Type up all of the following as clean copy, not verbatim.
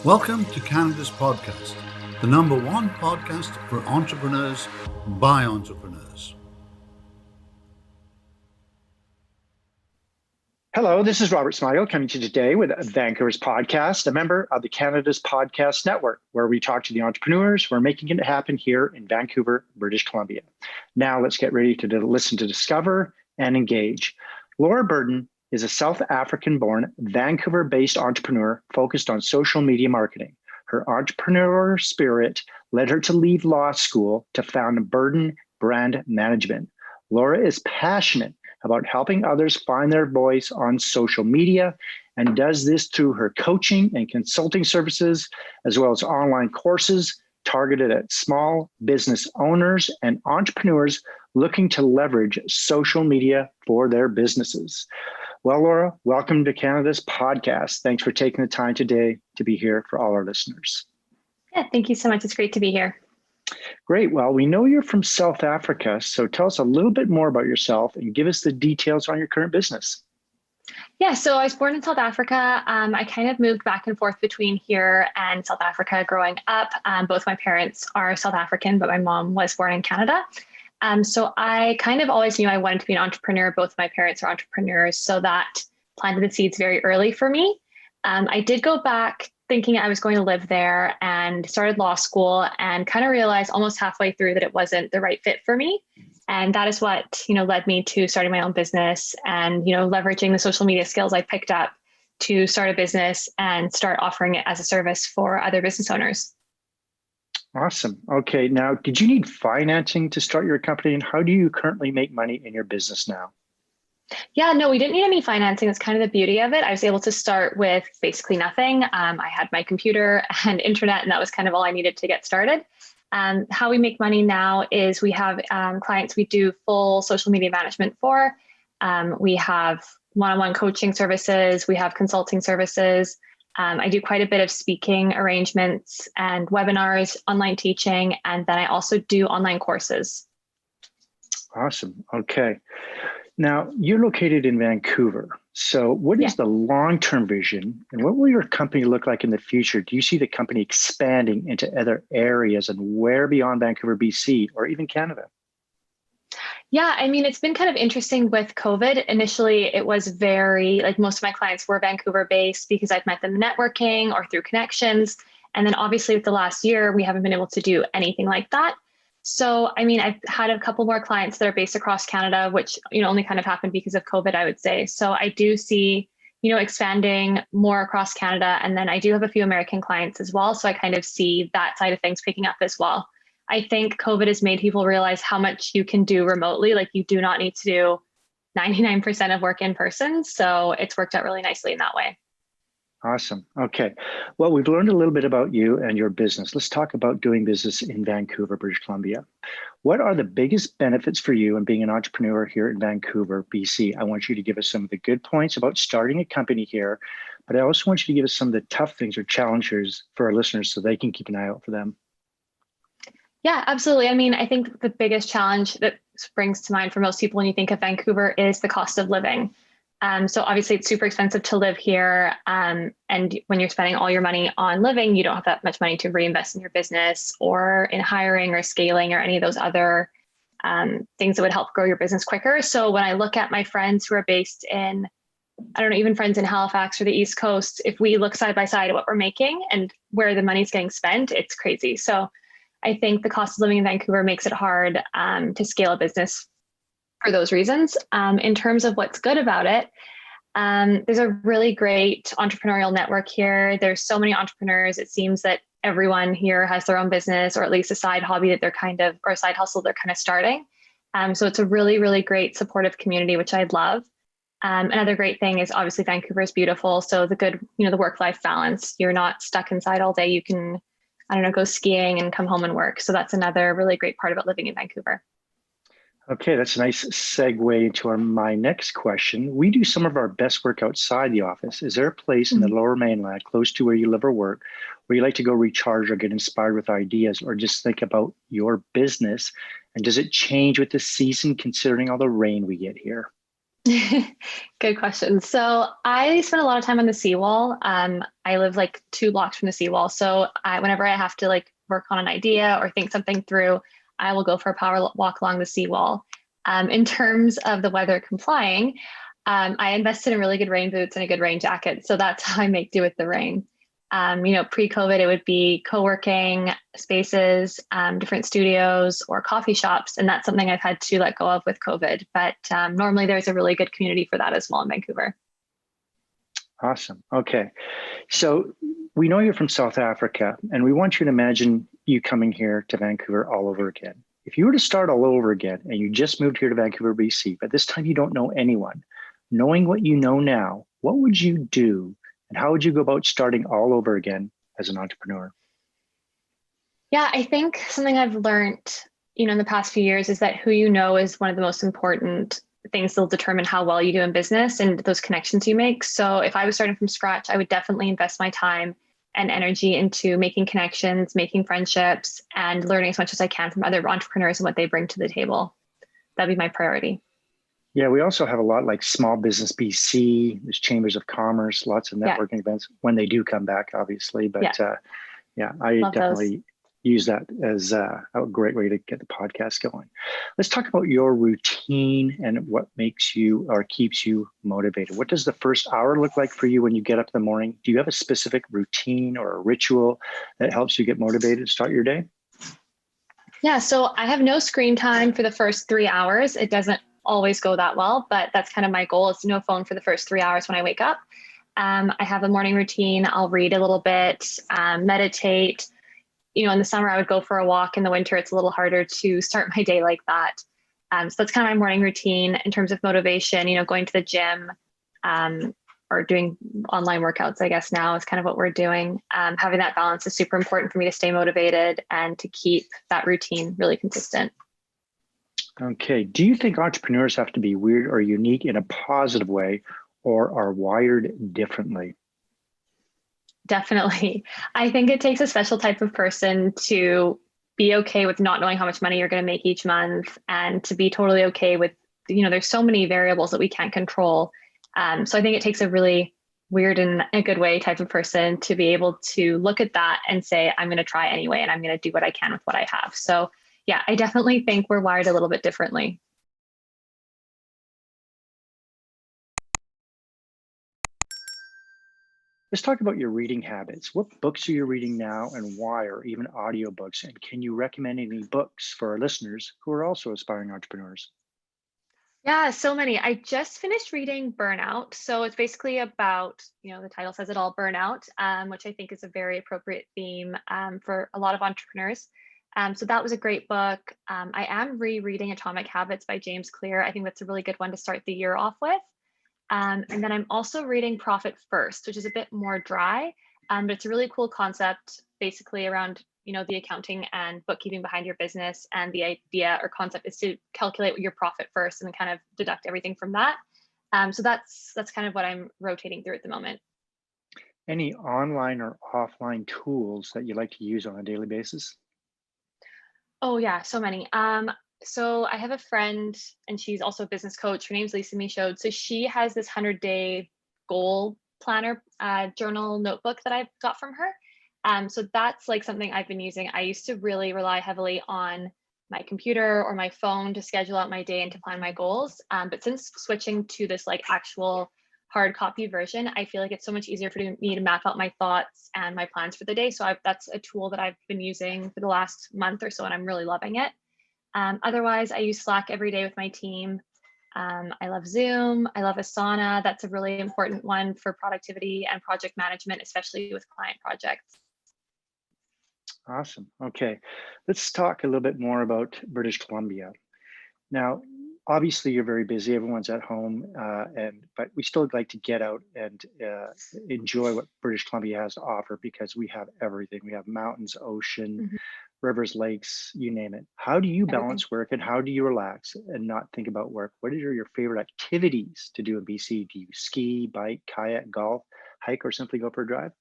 Welcome to Canada's podcast, the number one podcast for entrepreneurs by entrepreneurs. Hello, this is Robert Smigel coming to you today with Vancouver's podcast, a member of the Canada's Podcast Network, where we talk to the entrepreneurs who are making it happen here in Vancouver, British Columbia. Now let's get ready to listen to discover and engage. Laura Burden is a South African-born, Vancouver-based entrepreneur focused on social media marketing. Her entrepreneur spirit led her to leave law school to found Burden Brand Management. Laura is passionate about helping others find their voice on social media and does this through her coaching and consulting services, as well as online courses targeted at small business owners and entrepreneurs looking to leverage social media for their businesses. Well, Laura, welcome to Canada's podcast. Thanks for taking the time today to be here for all our listeners. Yeah, thank you so much. It's great to be here. Great. Well, we know you're from South Africa, so tell us a little bit more about yourself and give us the details on your current business. Yeah, so I was born in South Africa. I kind of moved back and forth between here and South Africa growing up. Both my parents are South African, but my mom was born in Canada. So I kind of always knew I wanted to be an entrepreneur. Both my parents are entrepreneurs, so that planted the seeds very early for me. I did go back thinking I was going to live there and started law school and kind of realized almost halfway through that it wasn't the right fit for me. And that is what, led me to starting my own business and, leveraging the social media skills I picked up to start a business and start offering it as a service for other business owners. Awesome. Okay. Now, did you need financing to start your company, and how do you currently make money in your business now? Yeah, no, we didn't need any financing. That's kind of the beauty of it. I was able to start with basically nothing. I had my computer and internet, and that was kind of all I needed to get started. How we make money now is we have clients we do full social media management for. We have one-on-one coaching services. We have consulting services. I do quite a bit of speaking arrangements and webinars, online teaching, and then I also do online courses. Awesome. Okay. Now, you're located in Vancouver. So what is the long-term vision, and what will your company look like in the future? Do you see the company expanding into other areas and where beyond Vancouver, BC, or even Canada? Yeah, I mean, it's been kind of interesting with COVID. Initially, it was very, most of my clients were Vancouver-based because I've met them networking or through connections. And then obviously with the last year, we haven't been able to do anything like that. So, I mean, I've had a couple more clients that are based across Canada, which, only kind of happened because of COVID, I would say. So I do see, expanding more across Canada. And then I do have a few American clients as well. So I kind of see that side of things picking up as well. I think COVID has made people realize how much you can do remotely. Like, you do not need to do 99% of work in person. So it's worked out really nicely in that way. Awesome. Okay. Well, we've learned a little bit about you and your business. Let's talk about doing business in Vancouver, British Columbia. What are the biggest benefits for you in being an entrepreneur here in Vancouver, BC? I want you to give us some of the good points about starting a company here, but I also want you to give us some of the tough things or challenges for our listeners so they can keep an eye out for them. Yeah, absolutely. I mean, I think the biggest challenge that springs to mind for most people when you think of Vancouver is the cost of living. So obviously it's super expensive to live here. And when you're spending all your money on living, you don't have that much money to reinvest in your business or in hiring or scaling or any of those other things that would help grow your business quicker. So when I look at my friends who are based in, even friends in Halifax or the East Coast, if we look side by side at what we're making and where the money's getting spent, it's crazy. So I think the cost of living in Vancouver makes it hard to scale a business for those reasons. In terms of what's good about it, there's a really great entrepreneurial network here. There's so many entrepreneurs. It seems that everyone here has their own business or at least a side hobby that or a side hustle they're kind of starting. So it's a really, really great supportive community, which I love. Another great thing is obviously Vancouver is beautiful. So the work-life balance, you're not stuck inside all day. You can, go skiing and come home and work. So that's another really great part about living in Vancouver. Okay, that's a nice segue into my next question. We do some of our best work outside the office. Is there a place in the Lower Mainland, close to where you live or work, where you like to go recharge or get inspired with ideas or just think about your business? And does it change with the season considering all the rain we get here? Good question. So I spend a lot of time on the seawall. I live like 2 blocks from the seawall. So whenever I have to like work on an idea or think something through, I will go for a power walk along the seawall. In terms of the weather complying, I invested in really good rain boots and a good rain jacket. So that's how I make do with the rain. Pre-COVID, it would be co-working spaces, different studios or coffee shops. And that's something I've had to let go of with COVID. But normally there's a really good community for that as well in Vancouver. Awesome. Okay. So we know you're from South Africa, and we want you to imagine you coming here to Vancouver all over again. If you were to start all over again and you just moved here to Vancouver, BC, but this time you don't know anyone, knowing what you know now, what would you do? And how would you go about starting all over again as an entrepreneur? Yeah, I think something I've learned, in the past few years is that who you know is one of the most important things that'll determine how well you do in business and those connections you make. So if I was starting from scratch, I would definitely invest my time and energy into making connections, making friendships, and learning as much as I can from other entrepreneurs and what they bring to the table. That'd be my priority. Yeah, we also have a lot like Small Business BC, there's chambers of commerce, lots of networking events when they do come back, obviously. But I Love definitely use that as a great way to get the podcast going. Let's talk about your routine and what makes you or keeps you motivated. What does the first hour look like for you when you get up in the morning? Do you have a specific routine or a ritual that helps you get motivated to start your day? Yeah, so I have no screen time for the first 3 hours. It doesn't always go that well, but that's kind of my goal is no phone for the first 3 hours when I wake up. I have a morning routine. I'll read a little bit, meditate. In the summer, I would go for a walk. In the winter, it's a little harder to start my day like that. So that's kind of my morning routine. In terms of motivation, going to the gym or doing online workouts, I guess now is kind of what we're doing. Having that balance is super important for me to stay motivated and to keep that routine really consistent. Okay. Do you think entrepreneurs have to be weird or unique in a positive way or are wired differently? Definitely. I think it takes a special type of person to be okay with not knowing how much money you're going to make each month and to be totally okay with, there's so many variables that we can't control. So I think it takes a really weird and a good way type of person to be able to look at that and say, I'm going to try anyway, and I'm going to do what I can with what I have. So yeah, I definitely think we're wired a little bit differently. Let's talk about your reading habits. What books are you reading now and why, or even audiobooks? And can you recommend any books for our listeners who are also aspiring entrepreneurs? Yeah, so many. I just finished reading Burnout. So it's basically about, the title says it all, burnout, which I think is a very appropriate theme for a lot of entrepreneurs. So that was a great book. I am rereading Atomic Habits by James Clear. I think that's a really good one to start the year off with. And then I'm also reading Profit First, which is a bit more dry, but it's a really cool concept basically around, the accounting and bookkeeping behind your business. And the idea or concept is to calculate your profit first and then kind of deduct everything from that. So that's kind of what I'm rotating through at the moment. Any online or offline tools that you like to use on a daily basis? Oh yeah, so many. So I have a friend and she's also a business coach. Her name's Lisa Michaud. So she has this 100-day goal planner journal notebook that I've got from her. So that's like something I've been using. I used to really rely heavily on my computer or my phone to schedule out my day and to plan my goals. But since switching to this like actual hard copy version, I feel like it's so much easier for me to map out my thoughts and my plans for the day. So that's a tool that I've been using for the last month or so, and I'm really loving it. Otherwise, I use Slack every day with my team. I love Zoom. I love Asana. That's a really important one for productivity and project management, especially with client projects. Awesome. Okay. Let's talk a little bit more about British Columbia. Now, obviously, you're very busy. Everyone's at home, but we still like to get out and enjoy what British Columbia has to offer because we have everything. We have mountains, ocean, rivers, lakes, you name it. How do you balance work and how do you relax and not think about work? What are your favorite activities to do in BC? Do you ski, bike, kayak, golf, hike, or simply go for a drive?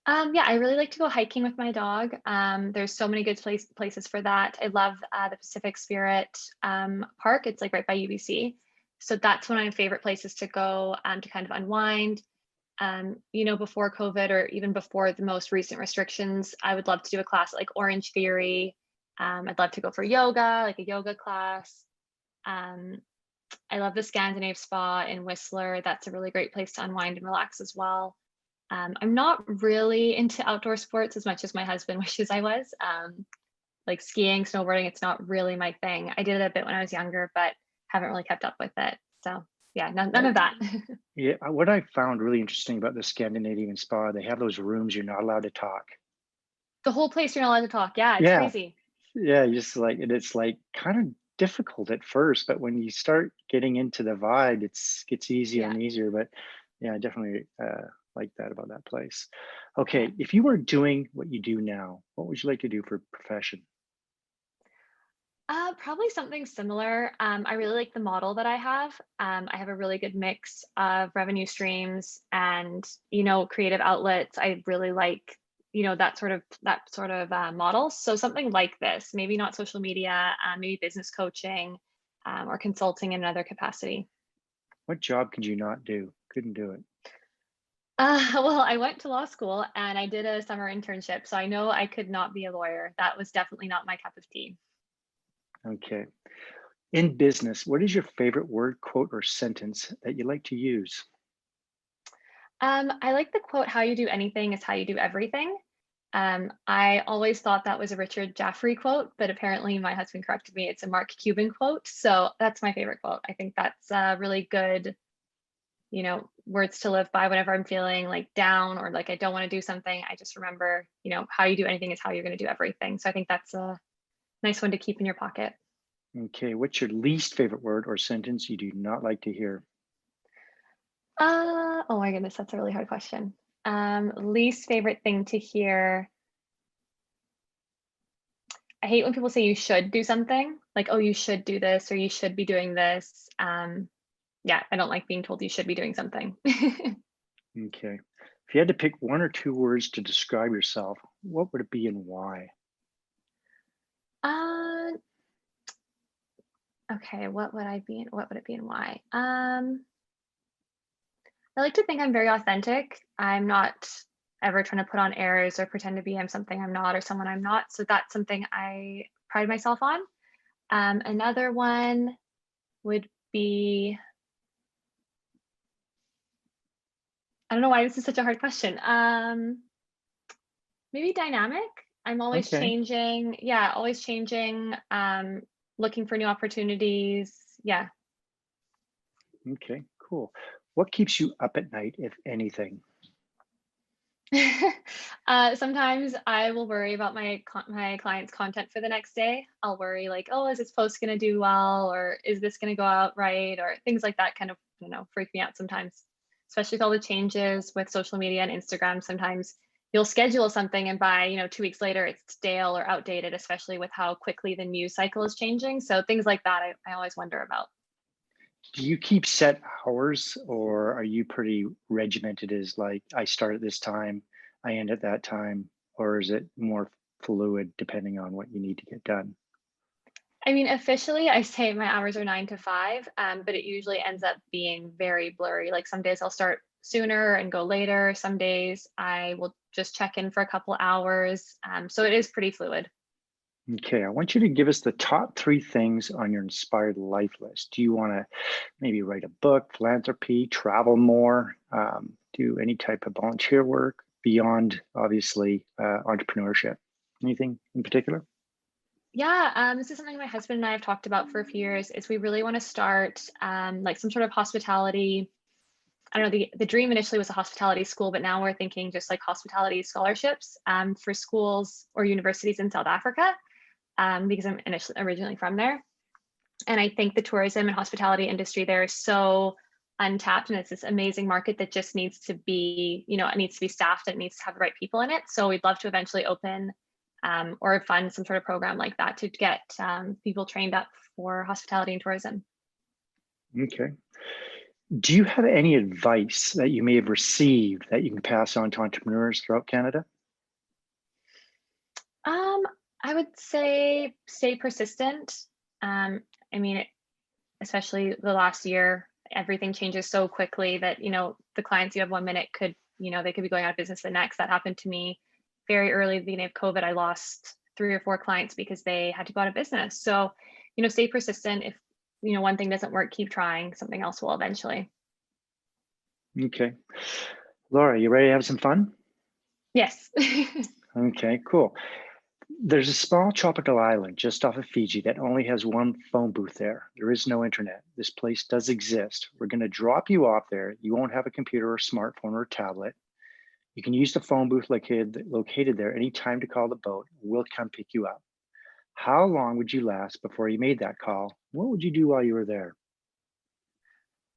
Yeah, I really like to go hiking with my dog. There's so many good places for that. I love the Pacific Spirit Park. It's like right by UBC. So that's one of my favorite places to go to kind of unwind. Before COVID or even before the most recent restrictions, I would love to do a class like Orange Theory. I'd love to go for yoga, like a yoga class. Um, I love the Scandinave Spa in Whistler. That's a really great place to unwind and relax as well. I'm not really into outdoor sports as much as my husband wishes I was. Like skiing, snowboarding, it's not really my thing. I did it a bit when I was younger, but haven't really kept up with it. So yeah, none of that. Yeah, what I found really interesting about the Scandinavian spa, they have those rooms you're not allowed to talk. The whole place you're not allowed to talk. Yeah, it's Yeah, crazy. yeah, you just like, and it's like kind of difficult at first, but when you start getting into the vibe, it's gets easier Yeah, and easier. But yeah, I definitely like that about that place. yeah. Okay, if you were doing what you do now, what would you like to do for profession? Probably something similar. I really like the model that I have. I have a really good mix of revenue streams and, creative outlets. I really like, that sort of model. So something like this, maybe not social media, maybe business coaching, or consulting in another capacity. What job could you not do? Couldn't do it. Well, I went to law school and I did a summer internship, so I know I could not be a lawyer. That was definitely not my cup of tea. Okay. In business, what is your favorite word, quote, or sentence that you like to use? I like the quote, "How you do anything is how you do everything." I always thought that was a Richard Jaffrey quote, but apparently my husband corrected me. It's a Mark Cuban quote. So that's my favorite quote. I think that's really good, words to live by whenever I'm feeling like down or like I don't want to do something. I just remember, how you do anything is how you're going to do everything. So I think that's a nice one to keep in your pocket. Okay, what's your least favorite word or sentence you do not like to hear? Oh my goodness, that's a really hard question. Least favorite thing to hear. I hate when people say you should do something, like, oh, you should do this or you should be doing this. Yeah, I don't like being told you should be doing something. Okay. If you had to pick one or two words to describe yourself, what would it be and why? uh, okay, what would it be and why? I like to think I'm very authentic. I'm not ever trying to put on airs or pretend to be something I'm not or someone I'm not. So that's something I pride myself on. Another one would be, I don't know why this is such a hard question. Maybe dynamic. I'm always Okay. changing. Yeah, always changing. Looking for new opportunities. Yeah. Okay, cool. What keeps you up at night, if anything? Sometimes I will worry about my client's content for the next day. I'll worry like, oh, is this post going to do well, or is this going to go out right, or things like that. Kind of freak me out sometimes, especially with all the changes with social media and Instagram. Sometimes you'll schedule something and by 2 weeks later it's stale or outdated, especially with how quickly the news cycle is changing. So things like that, I always wonder about. Do you keep set hours or are you pretty regimented as like I start at this time, I end at that time, or is it more fluid depending on what you need to get done? I mean, officially, I say my hours are 9 to 5, but it usually ends up being very blurry. Like some days I'll start sooner and go later. Some days I will just check in for a couple hours. So it is pretty fluid. Okay, I want you to give us the top three things on your inspired life list. Do you want to maybe write a book, philanthropy, travel more, do any type of volunteer work beyond obviously entrepreneurship? Anything in particular? Yeah, this is something my husband and I have talked about for a few years. Is we really want to start like some sort of hospitality. I don't know. The dream initially was a hospitality school, but now we're thinking just like hospitality scholarships for schools or universities in South Africa, because I'm originally from there. And I think the tourism and hospitality industry there is so untapped, and it's this amazing market that just needs to be, it needs to be staffed, it needs to have the right people in it. So we'd love to eventually open or fund some sort of program like that to get people trained up for hospitality and tourism. Okay. Do you have any advice that you may have received that you can pass on to entrepreneurs throughout Canada? Um, I would say stay persistent. I mean, especially the last year, everything changes so quickly that, the clients you have 1 minute could, they could be going out of business the next. That happened to me very early at the beginning of COVID. I lost 3 or 4 clients because they had to go out of business. So, stay persistent. If, one thing doesn't work, keep trying. Something else will eventually. Okay. Laura, you ready to have some fun? Yes. Okay, cool. There's a small tropical island just off of Fiji that only has one phone booth there. There is no internet. This place does exist. We're going to drop you off there. You won't have a computer or smartphone or tablet. You can use the phone booth located there anytime to call the boat. We'll come pick you up. How long would you last before you made that call? What would you do while you were there?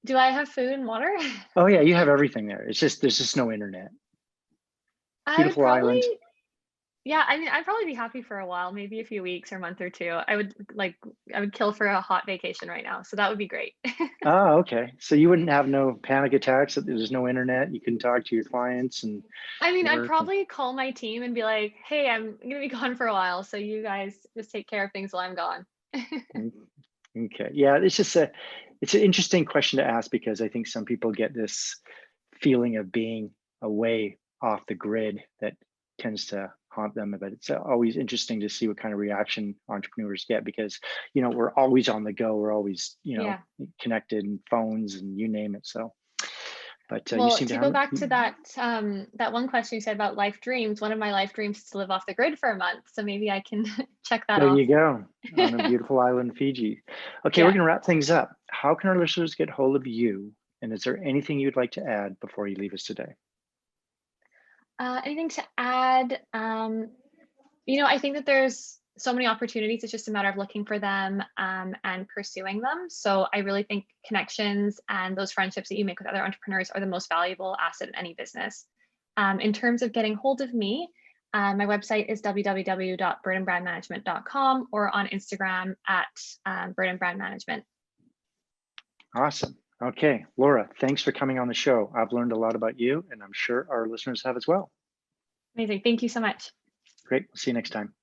Do I have food and water? Oh yeah, you have everything there. It's just there's just no internet. I would Beautiful island. probably, yeah, I mean, I'd probably be happy for a while, maybe a few weeks or a month or two. I would kill for a hot vacation right now. So that would be great. Oh, okay. So you wouldn't have no panic attacks. There's no internet. You can talk to your clients and I mean, I'd work. probably call my team and be like, hey, I'm going to be gone for a while. So you guys just take care of things while I'm gone. Okay. Yeah, it's an interesting question to ask because I think some people get this feeling of being away off the grid that tends to haunt them. But it's always interesting to see what kind of reaction entrepreneurs get because, we're always on the go. We're always, Yeah. connected and phones and you name it. So, but you Well, seem to to go have. back to that one question you said about life dreams, one of my life dreams is to live off the grid for a month. So maybe I can check that There off. you go, on a beautiful island, Fiji. Okay, we're Yeah. going to wrap things up. How can our listeners get hold of you? And is there anything you'd like to add before you leave us today? Anything to add? I think that there's so many opportunities. It's just a matter of looking for them and pursuing them. So I really think connections and those friendships that you make with other entrepreneurs are the most valuable asset in any business. In terms of getting hold of me, my website is www.birdandbrandmanagement.com or on Instagram at Bird and Brand Management. Awesome. Okay, Laura, thanks for coming on the show. I've learned a lot about you, and I'm sure our listeners have as well. Amazing. Thank you so much. Great. We'll see you next time.